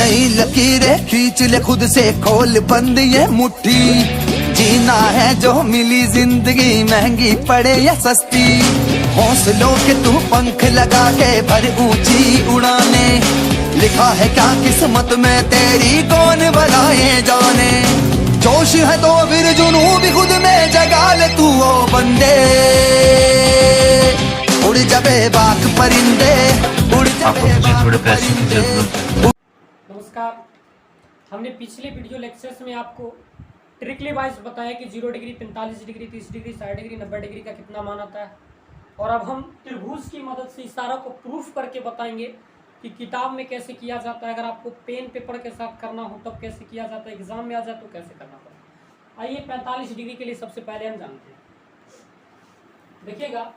नई लकीरें खींच ले खुद से, खोल बंद ये मुट्ठी। जीना है जो मिली जिंदगी, महंगी पड़े या सस्ती। हौसलों के तू पंख लगा के भर ऊंची उड़ाने। लिखा है क्या किस्मत में तेरी, कौन बनाए जाने। जोश है तो फिर जुनू भी खुद में जगा ले तू ओ बंदे। उड़ जाबे बाक परिंदे, उड़ जाबे बाक परिंदे। नमस्कार। हमने पिछले वीडियो लेक्चर्स में आपको ट्रिकली वाइज बताया कि 0 degree, 45 degree, 30 degree, 60 degree, 90 degree का कितना मान आता है। और अब हम त्रिभुज की मदद से इशारों को प्रूफ करके बताएंगे कि किताब में कैसे किया जाता है। अगर आपको पेन पेपर के साथ करना हो तब कैसे किया जाता है, एग्जाम में आ जाए तो कैसे करना पड़ता है। आइए 45 डिग्री के लिए सबसे पहले हम जानते हैं। देखिएगा,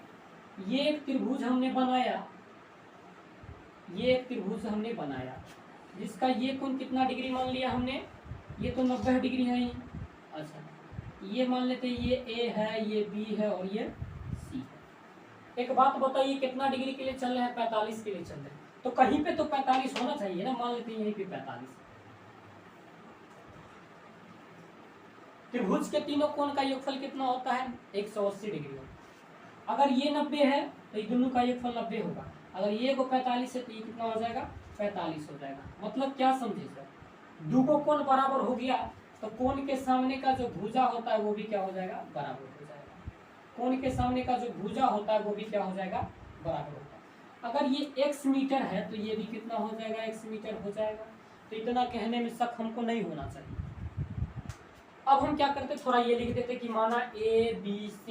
ये एक त्रिभुज हमने बनाया, ये एक त्रिभुज हमने बनाया जिसका ये कोण कितना डिग्री मान लिया हमने, ये तो 90 डिग्री है ही। अच्छा, ये मान लेते हैं ये ए है, ये बी है और ये सी है। एक बात बताइए, कितना डिग्री के लिए चल रहे हैं? 45 के लिए चल रहे हैं। तो कहीं पे तो 45 होना चाहिए ना, मान लेते हैं यहीं पे 45। त्रिभुज के तीनों कोण का योगफल कितना होता है? 180 डिग्री होगा। अगर ये 90 है तो ये दोनों का योगफल 90 होगा। अगर ये को 45 है तो ये कितना हो जाएगा? 45 हो जाएगा। मतलब क्या समझे सर, दो को कोण बराबर हो गया तो कोण के सामने का जो भुजा होता है वो भी क्या हो जाएगा? बराबर हो जाएगा। कोण के सामने का जो भुजा होता है वो भी क्या हो जाएगा? बराबर होता है। अगर ये x मीटर है तो ये भी कितना हो जाएगा? x मीटर हो जाएगा। तो इतना कहने में शक हमको नहीं होना चाहिए। अब हम क्या करते, थोड़ा ये लिख देते कि माना ABC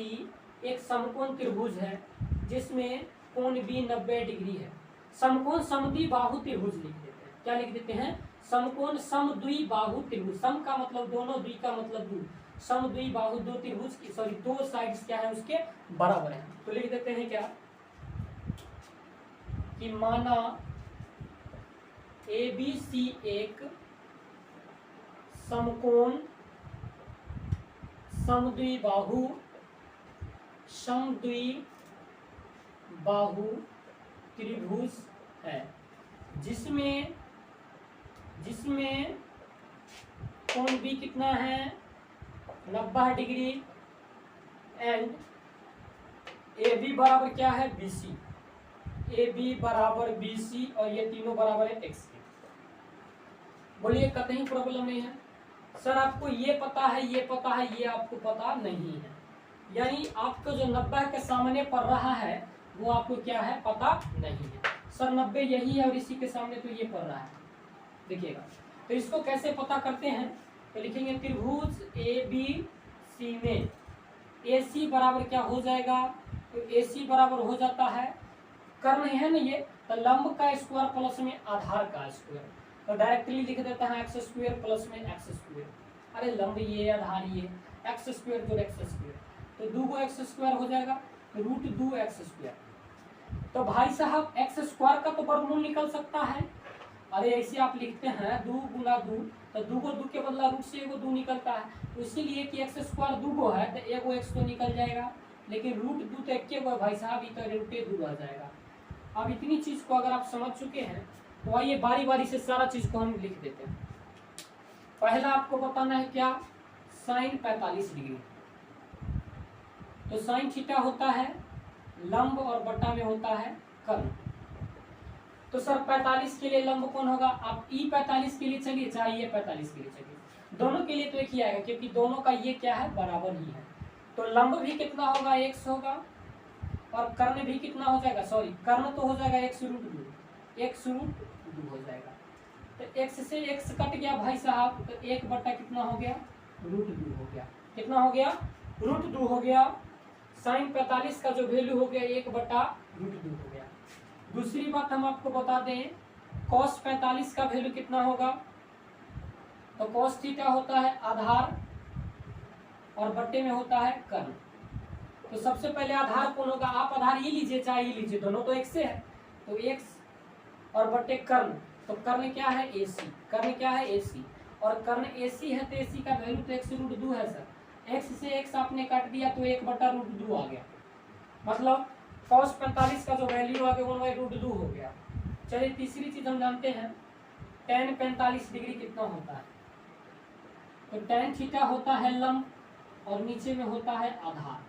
एक समकोण त्रिभुज है जिसमें कोण B 90 डिग्री है। समकोण समद्विबाहु त्रिभुज लिख देते हैं। क्या लिख देते हैं? समकोण समद्विबाहु त्रिभुज। सम का मतलब दोनों, द्वि का मतलब दो। समद्विबाहु दो त्रिभुज की, सॉरी, दो साइड्स क्या है उसके बराबर है। तो लिख देते हैं क्या कि माना ABC एक समकोण समद्विबाहु त्रिभुज है जिसमें कोण B कितना है? 90 डिग्री एंड AB बराबर क्या है? BC। AB बराबर BC और ये तीनों बराबर है x के। बोलिए, कतई प्रॉब्लम नहीं है। सर आपको ये पता है, ये पता है, ये आपको पता नहीं है, यानी आपको जो 90 के सामने पड़ रहा है वो आपको क्या है? पता नहीं है। सर 90 यही है और इसी के सामने तो ये पड़ रहा है। देखिएगा, तो इसको कैसे पता करते हैं? तो लिखेंगे त्रिभुज ABC में AC बराबर क्या हो जाएगा? तो AC बराबर हो जाता है, कर्ण है ना ये, तो लंब का स्क्वायर प्लस में आधार का स्क्वायर। तो डायरेक्टली लिख देता है एक्स स्क्वायर प्लस में एक्स स्क्वायर। अरे लंब ये, आधार ये, एक्स स्क्वायर जोड़ एक्स स्क्वायर, तो 2 एक्स स्क्वायर हो जाएगा, √2 एक्स स्क्वायर। तो भाई साहब एक्स स्क्वायर का तो वर्गमूल निकल सकता है। अरे ऐसे आप लिखते हैं 2 गुना 2, तो 2 को 2 के बदला रूट से 1 2 निकलता है, तो इसीलिए कि एक्स स्क्वायर 2 है तो 1 एक्स तो निकल जाएगा, लेकिन √2 तो 1 को भाई साहब, ये तो √2 आ जाएगा। अब इतनी चीज को अगर आप समझ चुके हैं तो आइए बारी बारी से सारा चीज को हम लिख देते हैं। पहला आपको बताना है क्या? Sine 45 degree. तो साइन थीटा होता है लंब और बटा में होता है कर्ण। तो सर 45 के लिए लंब कौन होगा? आप E 45 के लिए चलिए, चाहे ये 45 के लिए चलिए, दोनों के लिए तो एक ही आएगा क्योंकि दोनों का ये क्या है? बराबर ही है। तो लंब भी कितना होगा? x होगा और कर्ण भी कितना हो जाएगा? सॉरी, कर्ण तो हो जाएगा x √2, x √2 हो जाएगा। तो x से x कट गया भाई साहब, तो 1 बटा कितना हो गया? √2 हो गया। कितना हो गया? √2 हो गया। साइन 45 का जो वैल्यू हो गया 1 बटा √2 हो गया। दूसरी बात हम आपको बता दें, cos 45 का वैल्यू कितना होगा? तो cos थीटा होता है आधार और बट्टे में होता है कर्ण। तो सबसे पहले आधार कौन होगा? आप आधार ये लीजिए चाहे ये लीजिए, दोनों तो x से है, तो x और बट्टे कर्ण। तो कर्ण क्या है? AC। कर्ण क्या है? AC। और कर्ण AC है तो AC का वैल्यू तो x √2 है सर। x से x आपने काट दिया तो 1 बटा √2 आ गया, मतलब cos 45 का जो वैल्यू आ गया वो √2 हो गया। चलिए तीसरी चीज हम जानते हैं, tan 45 डिग्री कितना होता है? तो tan थीटा होता है लंब और नीचे में होता है आधार।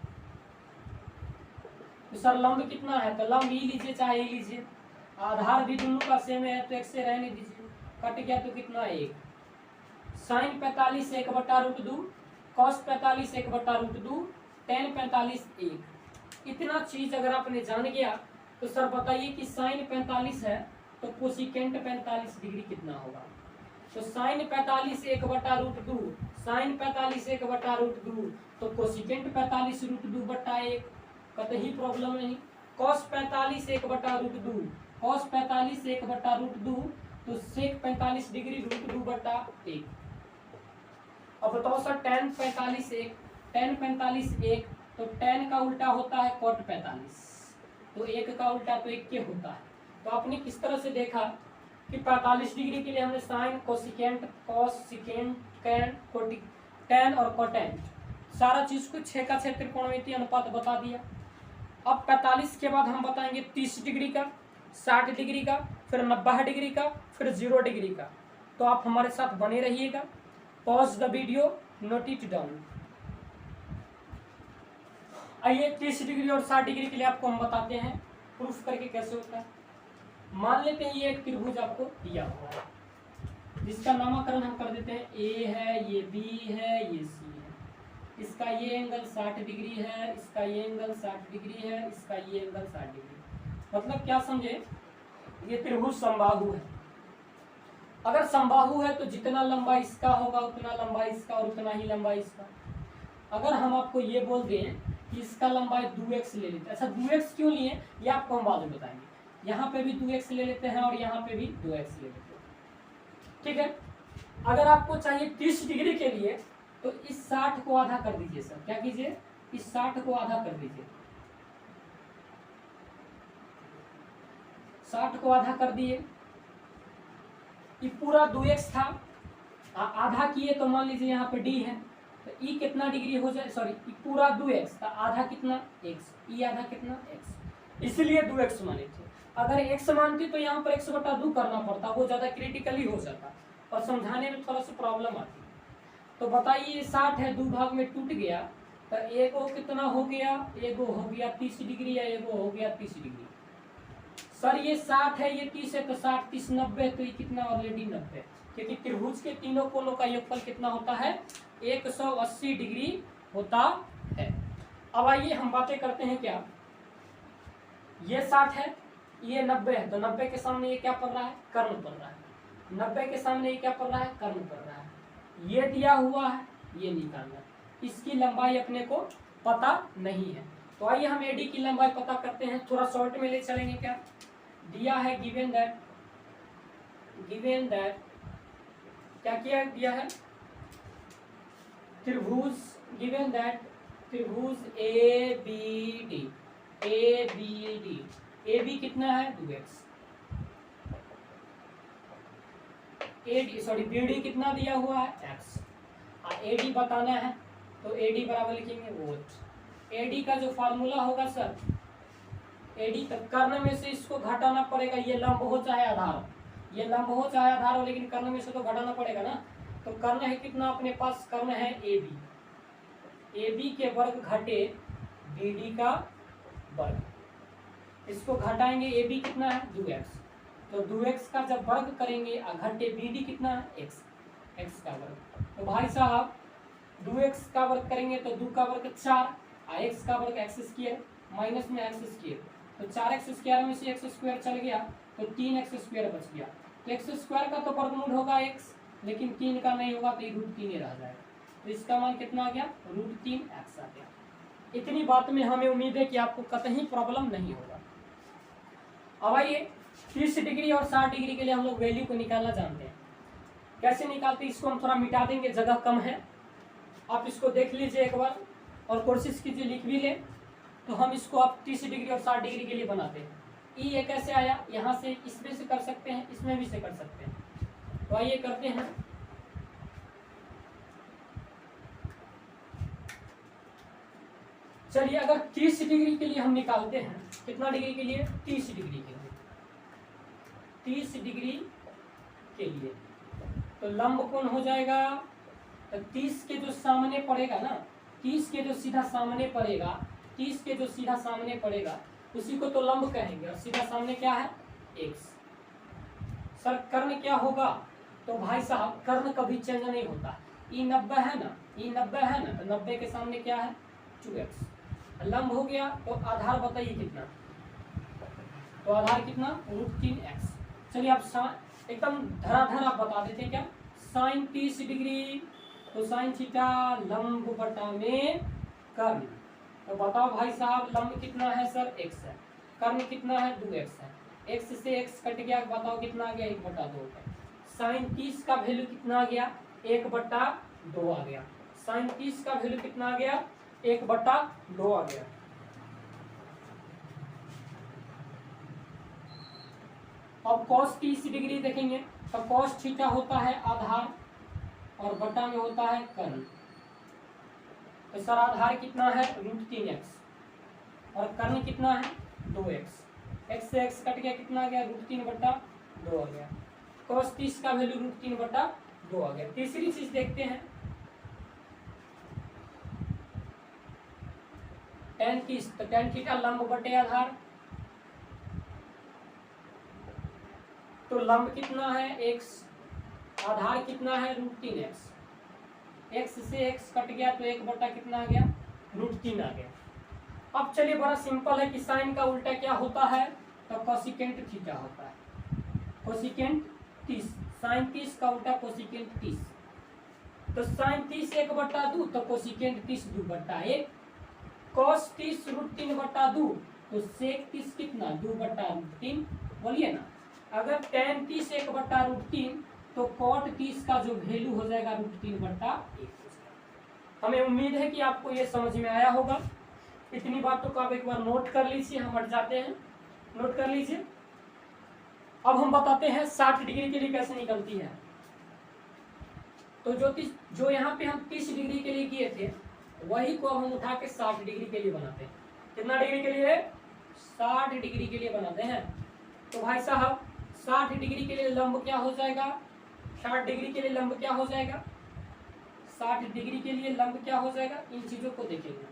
तो सर लंब कितना है? तो लंब ई लीजिए चाहे ई लीजिए, आधार भी दोनों का सेम है तो एक से रहने दीजिए, कट गया तो कितना 1। sin 45 1/√2, cos 45 1/√2, tan 45 1। इतना चीज अगर आपने जान गया तो सर बताइए कि sin 45 है तो कोसिकेंट 45 डिग्री कितना होगा? तो sin 45 1/√2, sin 45 1/√2 तो कोसिकेंट 45√2/1, कतई प्रॉब्लम नहीं। cos 45 1/√2, cos 45 1/√2 तो sec 45 डिग्री √2/1। अब बताओ सर tan 45 1, tan 45 1 तो tan का उल्टा होता है cot 45, तो 1 का उल्टा तो 1 के होता है। तो आपने किस तरह से देखा कि 45 डिग्री के लिए हमने sine, cosecant, cos, secant, tan और कोटेंट सारा चीज को 6 का 6 त्रिकोणमितीय अनुपात बता दिया। अब 45 के बाद हम बताएंगे 30 डिग्री का, 60 डिग्री का, फिर 90 डिग्री का, फिर 0 डिग्री का। तो आप हमारे साथ बने रहिएगा। Pause the video, note it down. आइए 30 डिग्री और 60 डिग्री के लिए आपको हम बताते हैं प्रूफ करके कैसे होता है। मान लेते हैं ये एक त्रिभुज आपको दिया हुआ है जिसका नामकरण हम कर देते हैं, ए है, ये बी है, ये सी है। इसका ये एंगल 60 डिग्री है, इसका ये एंगल 60 डिग्री है, इसका ये एंगल 60 डिग्री। मतलब क्या समझे, ये त्रिभुज समबाहु है। अगर समबाहु है तो जितना लंबा इसका होगा उतना लंबा इसका और उतना ही लंबा इसका। अगर हम आपको ये बोल दें कि इसका लंबाई 2x ले लेते हैं, अच्छा 2x क्यों लिए ये आपको हम बाद में बताएंगे। यहाँ पे भी 2x ले लेते हैं और यहाँ पे भी 2x ले लेते हैं, ठीक है। अगर आपको चाहिए 30 डिग्री के लिए तो इस 60 को आधा कर दीजिए सर, क्या कीजिए, इस 60 को आधा कर दीजिए, 60 को आधा कर दिए। ये पूरा 2x था, आधा किए तो मान लीजिए यहाँ पे d है तो e कितना डिग्री हो जाए, सॉरी पूरा 2x था, आधा कितना x, e आधा कितना x, इसलिए 2x माने थे। अगर x मानते तो यहाँ पर 1/2 करना पड़ता, वो ज्यादा क्रिटिकली हो जाता और समझाने में थोड़ा सा प्रॉब्लम आती। तो बताइए 60 है, 2 भाग में टूट गया तो एगो कितना हो गया, एगो हो गया 30 डिग्री या एगो हो गया 30 डिग्री। सर ये 60 है, ये 30 है तो 60 30 90, तो ये कितना ऑलरेडी 90, क्योंकि त्रिभुज के तीनों कोणों का योगफल कितना होता है, 180 डिग्री होता है। अब आइए हम बातें करते हैं, क्या ये 60 है, ये 90 है, तो 90 के सामने ये क्या पड़ रहा है, कर्ण पड़ रहा है। 90 के सामने ये क्या पड़ रहा है, कर्ण पड़ रहा है। ये दिया हुआ है, ये निकालना, इसकी लंबाई अपने को पता नहीं है। तो आइए हम एडी की लंबाई पता करते हैं, थोड़ा शॉर्ट में ले चलेंगे। क्या दिया है, गिवन दैट क्या किया दिया है, त्रिभुज, गिवन दैट त्रिभुज ए बी डी कितना है 2x, बी डी कितना दिया हुआ है x, ए डी बताना है तो ए डी बराबर लिखेंगे वोल्ट। ए डी का जो फार्मूला होगा सर, ए डी तक कर्ण में से इसको घटाना पड़ेगा, ये लंब हो चाहे आधार हो, ये लंब हो चाहे आधार हो, लेकिन कर्ण में से तो घटाना पड़ेगा ना। तो कर्ण है कितना अपने पास, कर्ण है ए बी के वर्ग घटे बी डी का वर्ग, इसको घटाएंगे, ए बी कितना है 2x, तो 2x का जब वर्ग करेंगे घटे बी डी कितना है x का वर्ग। तो भाई साहब 2x का वर्ग करेंगे तो 2 का वर्ग 4, x का वर्ग x स्क्वायर माइनस में x स्क्वायर, तो 4x स्क्वायर में से x स्क्वायर चल गया तो 3x स्क्वायर बच गया। तो x स्क्वायर का तो वर्गमूल होगा x, लेकिन 3 का नहीं होगा तो ये √3 रह जाएगा। तो इसका मान कितना आ गया, √3x आ गया। इतनी बात में हमें उम्मीद है कि आपको कतई प्रॉब्लम नहीं होगा। अब आइए 30 डिग्री और 60 डिग्री के लिए हम लोग वैल्यू को निकालना जानते हैं। कैसे निकालते, इसको हम थोड़ा मिटा देंगे, जगह कम है, आप इसको देख लीजिए एक बार और कोशिश कीजिए लिख भी ले। तो हम इसको आप 30 डिग्री और 60 डिग्री के लिए बनाते हैं। ई ये कैसे आया, यहाँ से इसमें से कर सकते हैं, इसमें भी से कर सकते हैं। तो आइए करते हैं। चलिए अगर 30 डिग्री के लिए हम निकालते हैं, कितना डिग्री के लिए, 30 डिग्री के लिए, 30 डिग्री के लिए। तो लंब कोण हो जाएगा, तो 30 के जो सामने पड़ेगा ना, 30 के जो सीधा सामने पड़ेगा, 30 के जो सीधा सामने पड़ेगा उसी को तो लंब कहेंगे, और सीधा सामने क्या है, x। सर कर्ण क्या होगा, तो भाई साहब कर्ण कभी चेंज नहीं होता। ई 90 है ना, ई 90 है ना, तो 90 के सामने क्या है, 2x। लंब हो गया, तो आधार बताइए कितना, तो आधार कितना, √3x। चलिए आप एकदम धराधर आप बता देते क्या, साइन 30 डिग्री, तो साइन थीटा लंब बटा में कर्ण। तो बताओ भाई साहब लंब कितना है सर, x है, कर्ण कितना है, 2x है, x से x कट गया, बताओ कितना आ गया, 1/2। साइन 30 का वैल्यू कितना आ गया, 1/2 आ गया। साइन 30 का वैल्यू कितना आ गया, 1/2 आ गया। अब cos 30 डिग्री देखेंगे, तो cos थीटा होता है आधार और बटा में होता है कर्ण। तो सर आधार कितना है, √3x, और कर्ण कितना है, 2x। x से x कट गया, कितना आ गया, √3/2 आ गया। cos 30 का वैल्यू √3/2 आ गया। तीसरी चीज देखते हैं, tan 30, तो tan थीटा लंब बटे आधार, तो लंब कितना है, x, आधार कितना है, √3x। x से x कट गया, तो 1 कितना आ गया, √3 आ गया। अब चलिए बड़ा सिंपल है कि साइन का उल्टा क्या होता है, तो कोसिकेंट थीटा होता है। कोसिकेंट 30, साइन 30 का उल्टा कोसिकेंट 30। तो साइन 30 1/2, तो कोसिकेंट 30 2/1। cos 30 √3/2, तो सेक 30 कितना, 2/√3। बोलिए ना, अगर tan 30 1/√3, तो cot 30 का जो वैल्यू हो जाएगा √3/1। हमें उम्मीद है कि आपको ये समझ में आया होगा। इतनी बातों को आप एक बार नोट कर लीजिए, हम हट जाते हैं, नोट कर लीजिए। अब हम बताते हैं 60 डिग्री के लिए कैसे निकलती है। तो जो यहाँ पे हम 30 डिग्री के लिए किए थे, वही को अब हम उठा के 60 डिग्री के लिए बनाते हैं। कितना डिग्री के लिए, 60 डिग्री के लिए बनाते हैं। तो भाई साहब 60 डिग्री के लिए लंब क्या हो जाएगा, 60 डिग्री के लिए लंब क्या हो जाएगा, 60 डिग्री के लिए लंब क्या हो जाएगा, इन चीजों को देखेंगे।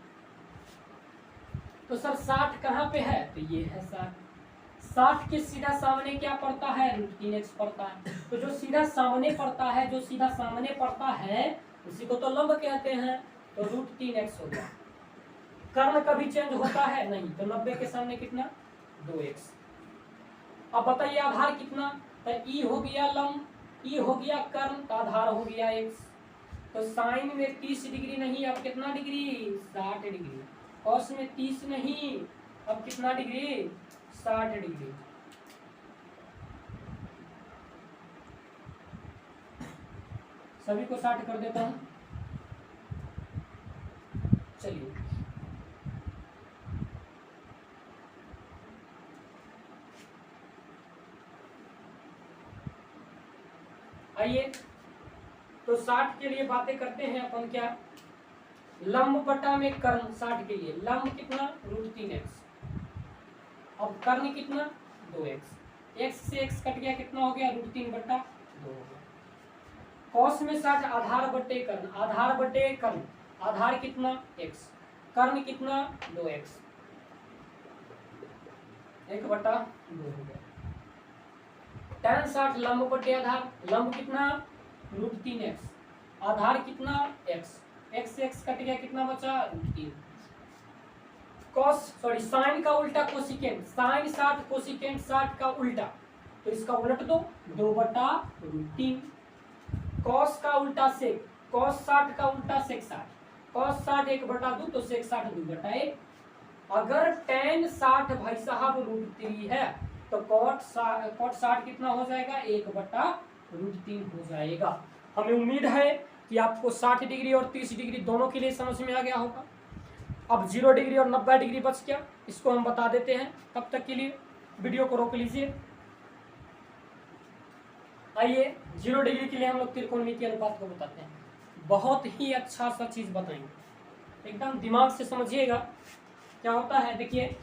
तो सर 60 कहाँ पे है, तो ये है 60 के सीधा सामने क्या पड़ता है, √3x पड़ता है। तो जो सीधा सामने पड़ता है, जो सीधा सामने पड़ता है उसी को तो लंब कहते हैं, तो √3x हो गया। कर्ण कभी चेंज होता है नहीं, तो 90 के सामने कितना, 2x। अब बताइए आधार कितना, तो ई हो गया लंब, ई हो गया कर्ण, का आधार हो गया x। तो साइन में 30 डिग्री नहीं, अब कितना डिग्री, 60 डिग्री। कॉस में 30 नहीं, अब कितना डिग्री, 60 डिग्री। सभी को 60 कर देता हूं। चलिए आइए, तो 60 के लिए बातें करते हैं अपन। क्या, लंब बटा में कर्ण 60 के लिए, लंब कितना, √3x, अब कर्ण कितना, 2x। x से x कट गया, कितना हो गया, √3/2 हो गया। कॉस में 60 आधार बटे कर्ण, आधार बटे कर्ण, आधार कितना, x, कर्ण कितना, 2x, 1/2 हो गया। tan 60 लंब बटे आधार, लंब कितना, √3x, आधार कितना, x, x से x कट गया, कितना बचा, √3। साइन का उल्टा कोसिकेंट, साइन 60 कोसिकेंट 60 का उल्टा, तो इसका उलट दो, 2/√3। कॉस का उल्टा सेक, कॉस 60 का उल्टा सेक 60, कॉस 60 1/2, तो सेक 60 2/1। अगर tan 60 भाई साहब √3 है, तो कॉट 60 कितना हो जाएगा, 1/√3 हो जाएगा। हमें उम्मीद है कि आपको 60 डिग्री और 30 डिग्री दोनों के लिए समझ में आ गया होगा। अब 0 डिग्री और 90 डिग्री बच गया, इसको हम बता देते हैं। तब तक के लिए वीडियो को रोक लीजिए। आइए 0 डिग्री के लिए हम लोग त्रिकोणमितीय अनुपात को बताते हैं। बहुत ही अच्छा सा चीज बताएंगे, एकदम दिमाग से समझिएगा। क्या होता है, देखिए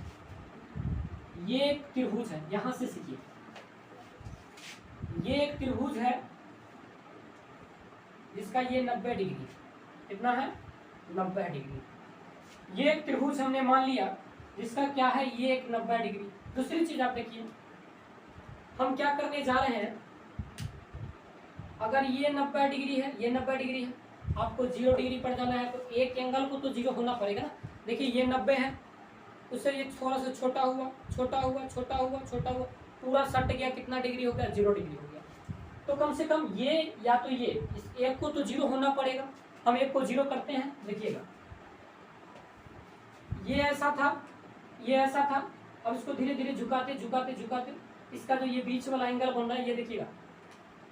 ये एक त्रिभुज है, यहां से सीखिए। ये एक त्रिभुज है जिसका ये 90 डिग्री, कितना है 90 डिग्री। ये एक त्रिभुज हमने मान लिया जिसका क्या है ये एक 90 डिग्री। दूसरी चीज आप देखिए, हम क्या करने जा रहे हैं, अगर ये 90 डिग्री है, ये 90 डिग्री है, आपको 0 डिग्री पर जाना है तो एक एंगल को तो 0 होना पड़ेगा ना। देखिए ये 90 है, उससे ये थोड़ा सा छोटा हुआ, छोटा हुआ, छोटा हुआ, छोटा हुआ, पूरा सट गया, कितना डिग्री हो गया 0 डिग्री हो गया। तो कम से कम ये या तो ये इस एक को तो 0 होना पड़ेगा। हम एक को 0 करते हैं, देखिएगा ये ऐसा था, ये ऐसा था, अब इसको धीरे धीरे झुकाते झुकाते झुकाते इसका जो ये बीच वाला एंगल बन रहा है, ये देखिएगा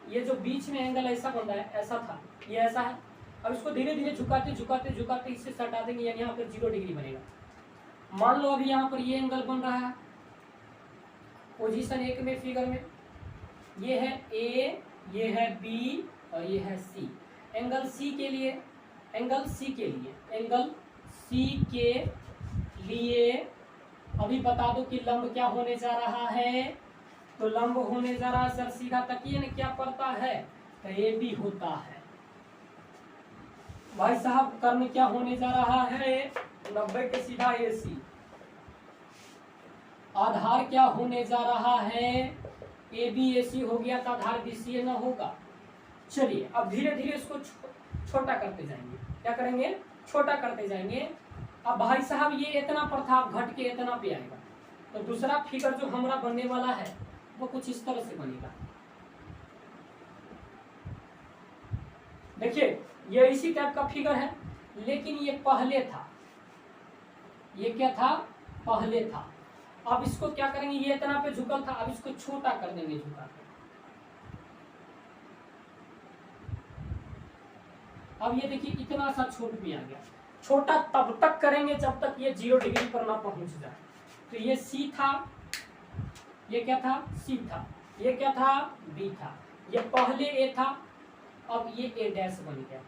ये जो बीच में एंगल ऐसा बन रहा है, ऐसा था, ये ऐसा है। अब इसको धीरे धीरे झुकाते झुकाते झुकाते इससे सटा देंगे, यानी यहाँ पर 0 डिग्री बनेगा। मान लो अभी यहाँ पर ये एंगल बन रहा है पोजीशन 1 में, फिगर में ये है ए, ये है बी और ये है सी। एंगल सी के लिए, एंगल सी के लिए, एंगल सी के लिए अभी बता दो कि लंब क्या होने जा रहा है। तो लंब होने जा रहा है सर सीधा तकिए ने क्या पड़ता है, तो ए बी होता है। भाई साहब कर्ण क्या होने जा रहा है, 90 के सीधा ए सी। आधार क्या होने जा रहा है, ए बी ए सी हो गया तो आधार बी सी ए ना होगा। चलिए अब धीरे धीरे इसको छोटा करते जाएंगे, क्या करेंगे छोटा करते जाएंगे। अब भाई साहब ये इतना पर था, घट के इतना पे आएगा। तो दूसरा फिगर जो हमारा बनने वाला है वो कुछ इस तरह से बनेगा। देखिए ये इसी टाइप का फिगर है, लेकिन ये पहले था, ये क्या था पहले था। अब इसको क्या करेंगे, ये इतना पे झुकल था, अब इसको छोटा कर देंगे झुका के। अब ये देखिए इतना सा छोट भी आ गया। छोटा तब तक करेंगे जब तक ये 0 डिग्री पर ना पहुंच जाए। तो ये सी था, ये क्या था सी था, ये क्या था बी था, ये पहले ए था, अब ये ए डैश बन गया।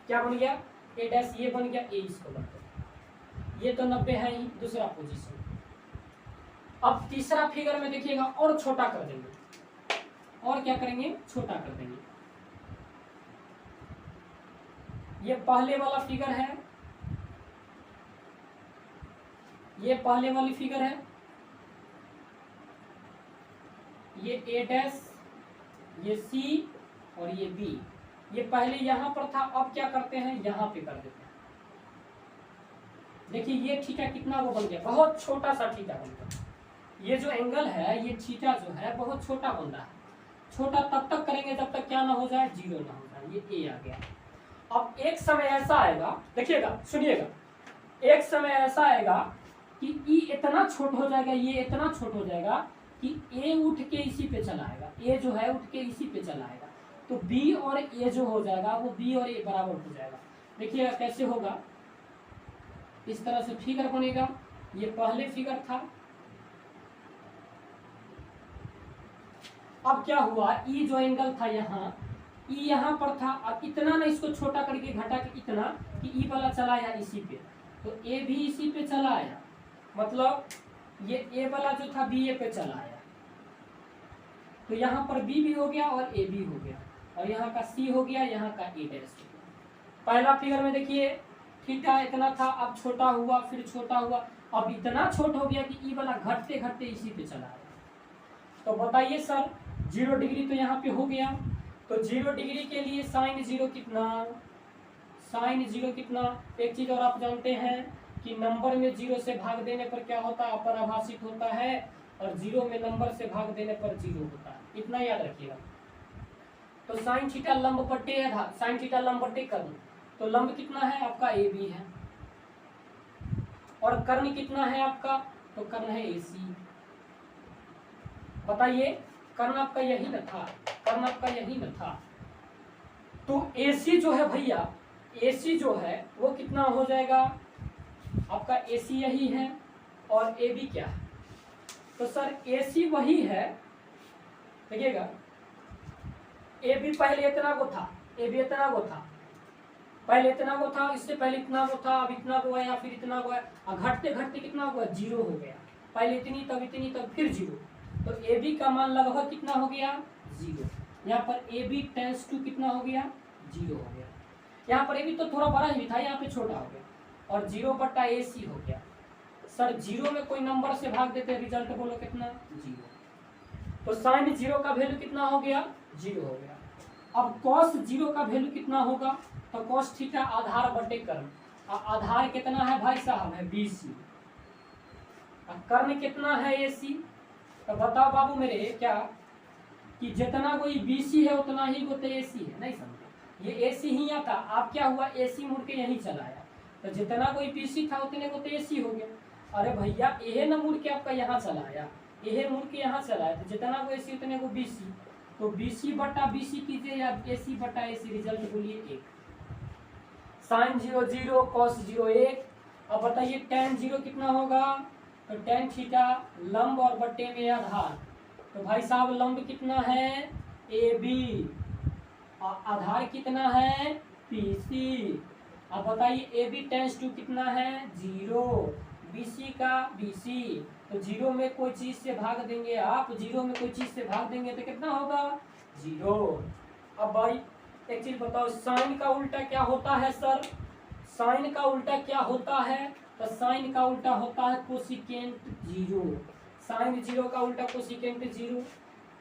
क्या बन गया ए डैश, ये बन गया ए इसको बन गया। ये तो 90 है ही, दूसरा पोजीशन। अब तीसरा फिगर में देखिएगा और छोटा कर देंगे, और क्या करेंगे छोटा कर देंगे। ये पहले वाला फिगर है, ये पहले वाली फिगर है, ये ए डैश, ये सी और ये बी। ये पहले यहां पर था, अब क्या करते हैं यहाँ पे कर देते हैं। देखिए ये थीटा कितना वो बन गया, बहुत छोटा सा थीटा बन गया। ये जो एंगल है ये थीटा जो है बहुत छोटा बन रहा है। छोटा तब तक करेंगे जब तक क्या ना हो जाए 0 ना हो जाए। ये ए आ गया। अब एक समय ऐसा आएगा, देखिएगा सुनिएगा, एक समय ऐसा आएगा कि ई इतना छोट हो जाएगा, ये इतना छोट हो जाएगा कि ए उठ के इसी पे चला आएगा, ए जो है उठ के इसी पे चला आएगा। तो बी और ए जो हो जाएगा वो बी और ए बराबर हो जाएगा। देखिएगा कैसे होगा, इस तरह से फिगर बनेगा। ये पहले फिगर था, अब क्या हुआ, ई जो एंगल था यहाँ, ई यहाँ पर था, अब इतना ना इसको छोटा करके घटा के इतना कि ई वाला चला आया इसी पे, तो ए भी इसी पे चला आया, मतलब ये ए वाला जो था बी ए पे चला आया। तो यहाँ पर बी भी हो गया और ए भी हो गया, और यहाँ का सी हो गया, यहाँ का ए डैश हो गया। पहला फिगर में देखिए थीटा इतना था, अब छोटा हुआ, फिर छोटा हुआ, अब इतना छोट हो गया कि ई वाला घटते घटते इसी पे चला आया। तो बताइए सर 0 डिग्री तो यहाँ पे हो गया। तो 0 डिग्री के लिए साइन 0 कितना, साइन 0 कितना। एक चीज और आप जानते हैं कि नंबर में 0 से भाग देने पर क्या होता है, अपरिभाषित होता है, और 0 में नंबर से भाग देने पर 0 होता है, इतना याद रखिएगा। तो साइन थीटा लंब बट्टे आधार, साइन थीटा लंब बट्टे कर्ण। तो लंब कितना है आपका ए बी है, और कर्ण कितना है आपका, तो कर्ण है ए सी। बताइए कर्ण आपका यही न था, कर्ण आपका यही न था। तो AC जो है भैया, AC जो है वो कितना हो जाएगा आपका, AC यही है और AB क्या है, तो सर AC वही है। देखिएगा AB पहले इतना को था, AB इतना को था, पहले इतना को था, इससे पहले इतना को था, अब इतना को है या फिर इतना को है, घटते घटते कितना हुआ 0 हो गया। पहले इतनी तब फिर 0। तो ए बी का मान लगभग कितना हो गया 0। यहाँ पर ए बी टेंस टू कितना हो गया 0 हो गया। यहाँ पर ए बी तो थोड़ा बड़ा ही था, यहाँ पे छोटा हो गया और 0/AC हो गया। सर 0 में कोई नंबर से भाग देते हैं, रिजल्ट बोलो कितना 0। तो साइन 0 का वैल्यू कितना हो गया 0 हो गया। अब कॉस 0 का वैल्यू कितना होगा, तो कॉस थीटा आधार बटे कर्ण। आधार कितना है भाई साहब है BC, कर्ण कितना है AC। तो बताओ बाबू मेरे क्या कि जितना कोई BC है उतना ही को तो AC है, नहीं समझे, ये AC ही आता। आप क्या हुआ AC मुड़ के यहीं चला आया, तो जितना कोई BC था उतने को तो AC हो गया। अरे भैया ये न मुड़ के आपका यहाँ चला आया, ये मुड़ के यहाँ चला आया, तो जितना को AC उतने को BC, तो BC/BC कीजिए या AC/AC, रिजल्ट बोलिए 1। Sine 0 0, cos 0 1। अब बताइए tan 0 कितना होगा, तो tan थीटा लंब और बट्टे में आधार। तो भाई साहब लंब कितना है AB, आधार कितना है PC। अब बताइए AB टेंस टू कितना है 0, BC का BC, तो 0 में कोई चीज से भाग देंगे आप, 0 में कोई चीज से भाग देंगे तो कितना होगा 0। अब भाई एक चीज बताओ, साइन का उल्टा क्या होता है सर, साइन का उल्टा क्या होता है, तो साइन का उल्टा होता है कोसिकेंट 0। साइन 0 का उल्टा कोसिकेंट 0।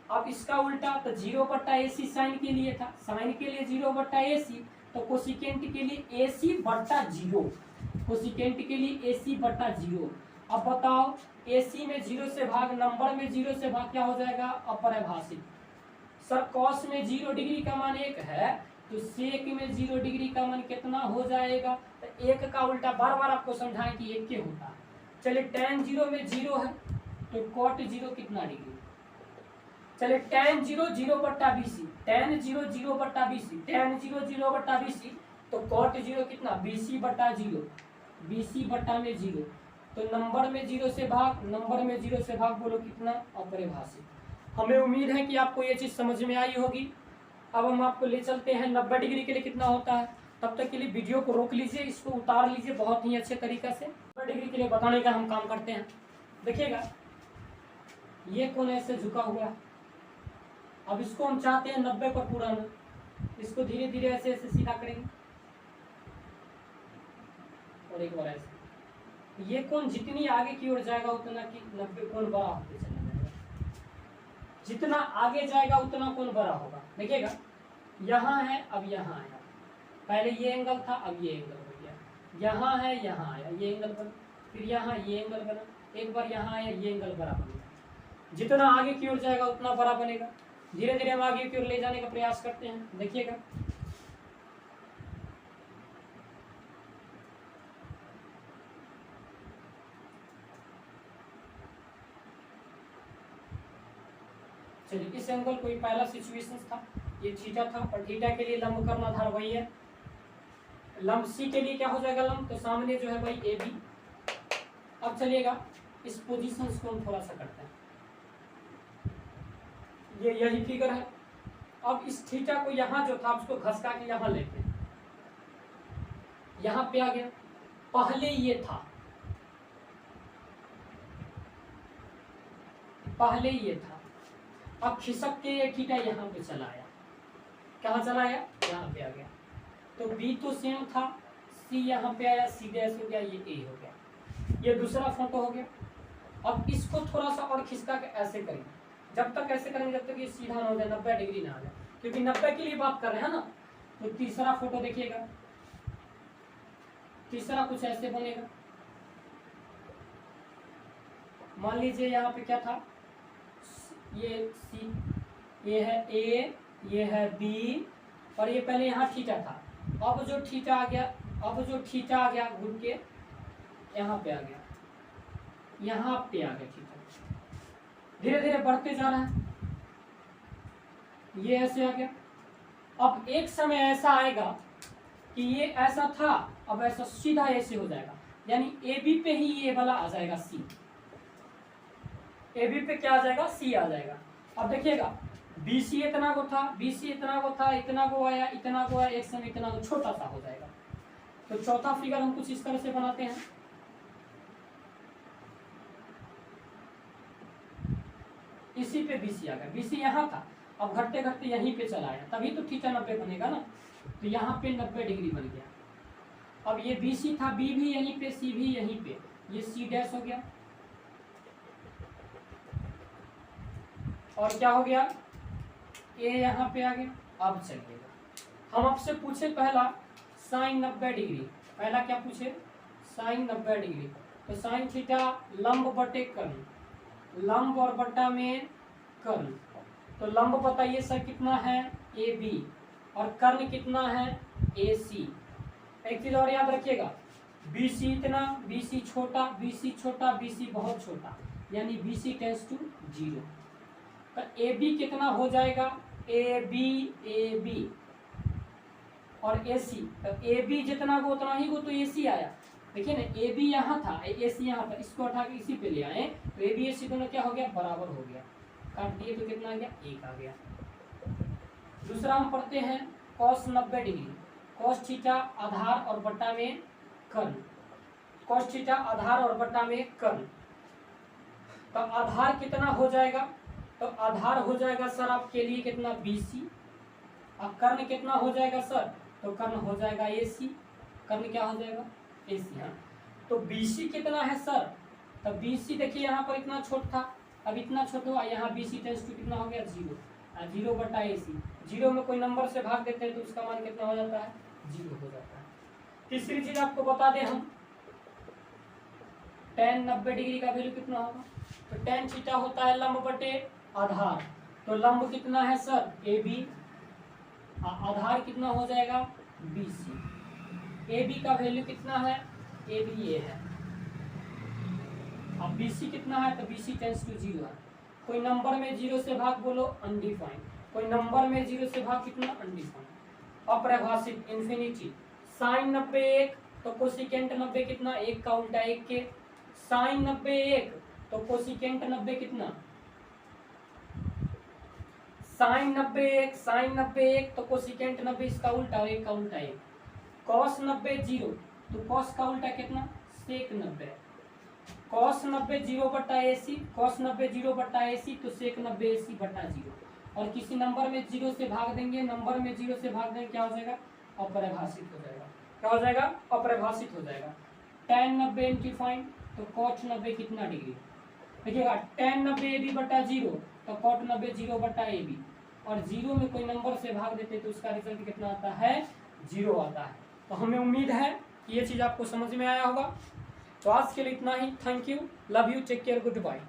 अब इसका उल्टा तो 0/AC साइन के लिए था, साइन के लिए 0/AC, तो कोसिकेंट के लिए AC/0, कोसिकेंट के लिए AC/0। अब बताओ AC में 0 से भाग, नंबर में 0 से भाग क्या हो जाएगा अपरिभाषित। सर कॉस में 0 डिग्री का मान 1 है, तो सेक में 0 डिग्री का मान कितना हो जाएगा, तो 1 का उल्टा बार बार आपको समझाएं कि 1 के होता है। चलिए tan 0 में 0 है, तो cot 0 कितना डिग्री। चलिए tan 0 0/BC, tan 0 0/BC, tan 0 0/BC, तो cot 0 कितना BC/0, BC/में 0, तो नंबर में 0 से भाग, नंबर में 0 से भाग बोलो कितना अपरिभाषित। हमें उम्मीद है कि आपको ये चीज़ समझ में आई होगी। अब हम आपको ले चलते हैं 90 डिग्री के लिए कितना होता है। तब तक के लिए वीडियो को रोक लीजिए, इसको उतार लीजिए बहुत ही अच्छे तरीके से। 90 डिग्री के लिए बताने का हम काम करते हैं। देखिएगा ये कोण ऐसे झुका हुआ है, अब इसको हम चाहते हैं 90 पर पूरा ना, इसको धीरे धीरे ऐसे ऐसे सीधा करेंगे और एक बार ऐसे। ये कोण जितनी आगे की ओर जाएगा उतना कि 90 कोण बड़ा होते चला जाएगा, जितना आगे जाएगा उतना कोण बड़ा होगा। देखिएगा यहाँ है, अब यहाँ आया, पहले ये एंगल था, अब ये एंगल हो गया, यहाँ है यहाँ आया ये एंगल बना, फिर यहाँ ये एंगल बना, एक बार यहाँ आया ये एंगल बड़ा बनेगा। जितना आगे की ओर जाएगा उतना बड़ा बनेगा। धीरे धीरे हम आगे की ओर ले जाने का प्रयास करते हैं। देखिएगा चलिए इस एंगल कोई पहला सिचुएशन था, ये थीटा था, और थीटा के लिए लंब कर्ण आधार वही है। लंब सी के लिए क्या हो जाएगा लंब, तो सामने जो है भाई ए बी। अब चलिएगा इस पोजीशन को हम थोड़ा सा करते हैं, ये यही फिगर है। अब इस थीटा को यहाँ जो था उसको घसका के यहाँ लेते हैं, यहाँ पे आ गया, पहले ये था, पहले ये था, अब खिसक के ये थीटा यहाँ पे चला आया, कहाँ चला आया यहाँ पे आ गया, तो बी तो सेम था, सी यहाँ पे आया, सी डैश हो गया, ये ए हो गया, ये दूसरा फोटो हो गया। अब इसको थोड़ा सा और खिसका के ऐसे करेंगे, जब तक ऐसे करेंगे जब तक ये सीधा ना हो जाए, 90 डिग्री ना आ जाए, क्योंकि 90 के लिए बात कर रहे हैं ना। तो तीसरा फोटो देखिएगा, तीसरा कुछ ऐसे बनेगा, मान लीजिए यहाँ पे क्या था, ये सी, ये है ए, ये है बी, और ये पहले यहाँ थीटा था। अब जो थीटा आ गया, अब जो थीटा आ गया घूम के यहाँ पे आ गया, यहाँ पे आ गया थीटा, धीरे धीरे बढ़ते जा रहा है, ये ऐसे आ गया। अब एक समय ऐसा आएगा कि ये ऐसा था, अब ऐसा सीधा ऐसे हो जाएगा, यानी ए बी पे ही ये वाला आ जाएगा सी, ए बी पे क्या आ जाएगा सी आ जाएगा। अब देखिएगा बी सी इतना को था, बी सी इतना को था, इतना को आया, इतना को आया, एक समय इतना को छोटा सा हो जाएगा। तो चौथा फिगर हम कुछ इस तरह से बनाते हैं, इसी पे BC आ गया, BC यहाँ था, अब घटते घटते यहीं पे चला आया, तभी तो थीटा 90 बनेगा ना। तो यहाँ पे 90 डिग्री बन गया। अब ये BC था, B भी यहीं पे, C भी यहीं पे, ये C डैश हो गया। और क्या हो गया, A यहाँ पे आ गया। अब चलिएगा हम आपसे पूछे पहला साइन 90 डिग्री, पहला क्या पूछे, साइन 90 डिग्री। तो साइन थीटा लंब बटे कर्ण, लंब और बट्टा में कर्ण। तो लंब बताइए सर कितना है, AB, और कर्ण कितना है, AC। एक चीज और याद रखिएगा, BC इतना, BC छोटा, BC छोटा, BC बहुत छोटा, यानी BC टेंड्स टू 0। तो AB कितना हो जाएगा, AB और AC। तो AB जितना हो उतना ही वो तो AC आया। देखिए ना, AB यहाँ था, AC यहाँ था, इसको उठा के इसी पे ले आए, तो AB AC दोनों क्या हो गया, बराबर हो गया। काट दिए तो कितना आ गया, 1 आ गया। दूसरा हम पढ़ते हैं cos 90 डिग्री। cos थीटा आधार और बट्टा में कर्ण, cos थीटा आधार और बट्टा में कर्ण। तो आधार कितना हो जाएगा, तो आधार हो जाएगा सर आपके लिए कितना, BC। अब कर्ण कितना हो जाएगा सर, तो कर्ण हो जाएगा AC। कर्ण क्या हो जाएगा, AC। हाँ, तो BC कितना है सर, तो BC देखिए यहाँ पर इतना छोट था, अब इतना छोट हुआ, यहाँ BC टेंड्स टू कितना हो गया, 0। 0 बटा AC, 0 में कोई नंबर से भाग देते हैं तो उसका मान कितना हो जाता है, 0 हो जाता है। तीसरी चीज आपको बता दें हम, tan 90 डिग्री का वैल्यू कितना होगा, तो tan थीटा होता है लंब बटे आधार। तो लंब कितना है सर, AB, आधार कितना हो जाएगा, BC। AB का वैल्यू कितना है, AB ये है। अब BC कितना है, तो BC टेंड्स टू 0 है। कोई नंबर में 0 से भाग बोलो, अनडिफाइंड। कोई नंबर में 0 से भाग कितना, अनडिफाइंड। अपरिभाषित, इन्फिनिटी। साइन 90 1, तो कोसिकेंट 90 कितना, 1 का उल्टा 1 के। साइन 90 1, तो कोसिकेंट 90 कितना, साइन 90 1, साइन 90 1, तो कोसिकेंट 90 इसका उल्टा और 1 का उल्टा 1। कॉस 90 0, तो कॉस का उल्टा कितना, सेक 90। कॉस 90 0 बटा AC, कॉस 90 0 बटा AC, तो सेक 90 AC बटा 0। और किसी नंबर में 0 से भाग देंगे, नंबर में 0 से भाग देंगे, क्या हो जाएगा, अपरिभाषित हो जाएगा। क्या हो जाएगा, अपरिभाषित हो जाएगा। tan 90 इनडिफाइंड, तो cot 90 कितना डिग्री, देखिएगा tan 90 AB बटा 0, तो cot 90 0 बटा AB। और 0 में कोई नंबर से भाग देते तो उसका रिजल्ट कितना आता है, 0 आता है। तो हमें उम्मीद है कि ये चीज़ आपको समझ में आया होगा। तो आज के लिए इतना ही। Thank you, love you, take care, good bye.